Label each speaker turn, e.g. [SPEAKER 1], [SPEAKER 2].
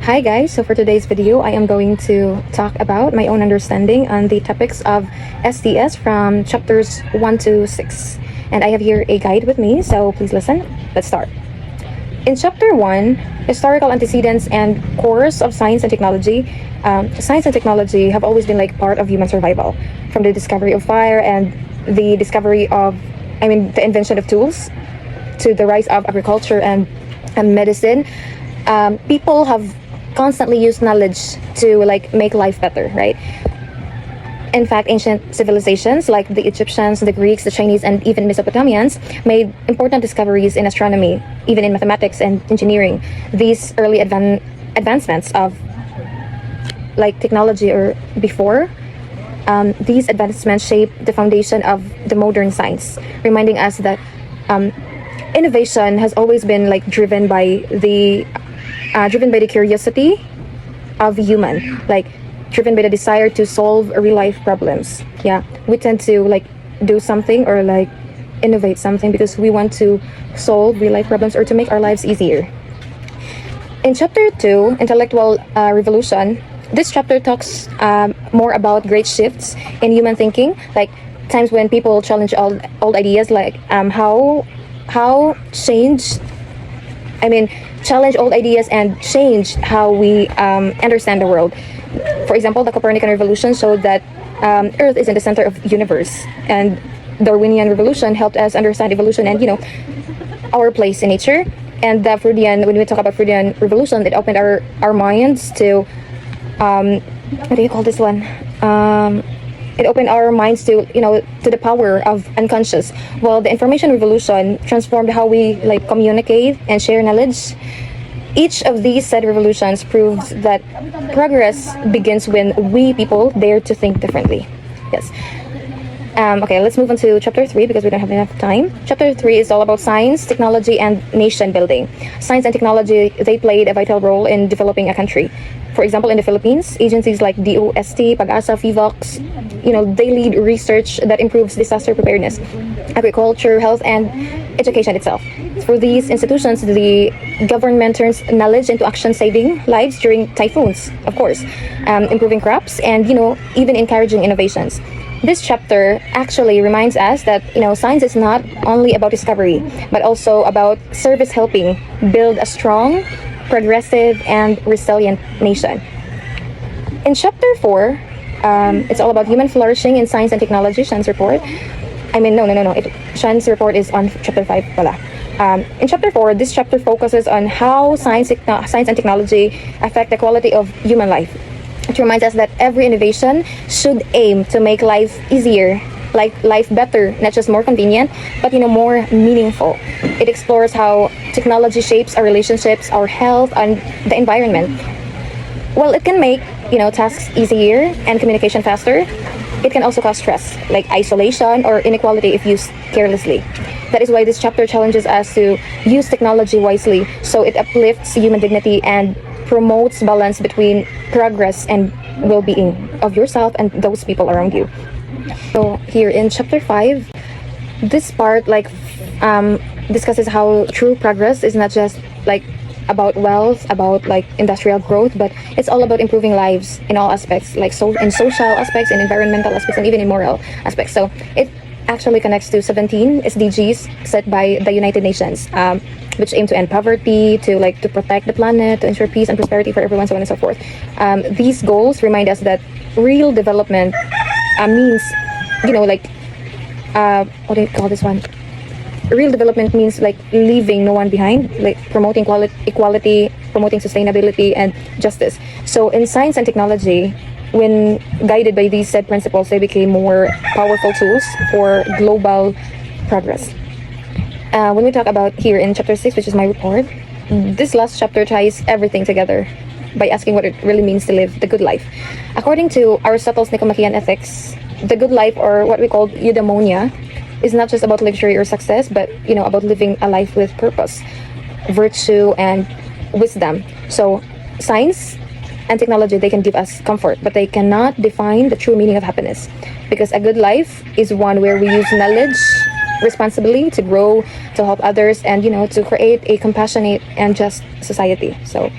[SPEAKER 1] Hi guys, so for today's video, I am going to talk about my own understanding on the topics of SDS from chapters 1 to 6. And I have here a guide with me, so please listen. Let's start. In chapter 1, historical antecedents and course of science and technology. Science and technology have always been like part of human survival, from the discovery of fire and the the invention of tools to the rise of agriculture and medicine. People have constantly used knowledge to make life better, right? In fact, ancient civilizations like the Egyptians, the Greeks, the Chinese, and even Mesopotamians made important discoveries in astronomy, even in mathematics and engineering. These early advancements of technology or before, these advancements shaped the foundation of the modern science, reminding us that innovation has always been driven by the curiosity of human, driven by the desire to solve real life problems. Yeah, we tend to do something or innovate something because we want to solve real life problems or to make our lives easier. In chapter 2, intellectual revolution, this chapter talks more about great shifts in human thinking, times when people challenge old ideas, challenge old ideas and change how we understand the world. For example, the Copernican revolution showed that Earth is in the center of the universe, and Darwinian revolution helped us understand evolution and our place in nature. And the Freudian, when we talk about Freudian revolution, it opened our minds to what do you call this one? It opened our minds to to the power of unconscious. While the information revolution transformed how we communicate and share knowledge. Each of these said revolutions proves that progress begins when we people dare to think differently. Yes. Okay, let's move on to chapter 3 because we don't have enough time. Chapter 3 is all about science, technology, and nation building. Science and technology, they played a vital role in developing a country. For example, in the Philippines, agencies like DOST, PAG-ASA, FIVOX, they lead research that improves disaster preparedness, agriculture, health, and education itself. For these institutions, the government turns knowledge into action, saving lives during typhoons, of course, improving crops, and even encouraging innovations. This chapter actually reminds us that science is not only about discovery, but also about service, helping build a strong, progressive, and resilient nation. In chapter 4, it's all about human flourishing in science and technology. Shan's report. Shan's report is on chapter 5 pala. In chapter 4, this chapter focuses on how science and technology affect the quality of human life. It reminds us that every innovation should aim to make life easier, life better, not just more convenient, but more meaningful. It explores how technology shapes our relationships, our health, and the environment. While it can make tasks easier and communication faster, it can also cause stress, like isolation or inequality if used carelessly. That is why this chapter challenges us to use technology wisely so it uplifts human dignity and promotes balance between progress and well-being of yourself and those people around you. So here in chapter 5, this part discusses how true progress is not just about wealth, about industrial growth, but it's all about improving lives in all aspects, in social aspects, in environmental aspects, and even in moral aspects. So it actually connects to 17 SDGs set by the United Nations, which aim to end poverty, to protect the planet, to ensure peace and prosperity for everyone, so on and so forth. These goals remind us that real development means, what do you call this one? Real development means leaving no one behind, promoting equality, promoting sustainability and justice. So in science and technology, when guided by these said principles, they became more powerful tools for global progress. When we talk about here in chapter 6, which is my report, this last chapter ties everything together by asking what it really means to live the good life. According to Aristotle's Nicomachean Ethics, the good life, or what we call eudaimonia, is not just about luxury or success, but about living a life with purpose, virtue, and wisdom. So science and technology, they can give us comfort, but they cannot define the true meaning of happiness, because a good life is one where we use knowledge responsibly to grow, to help others, and to create a compassionate and just society. So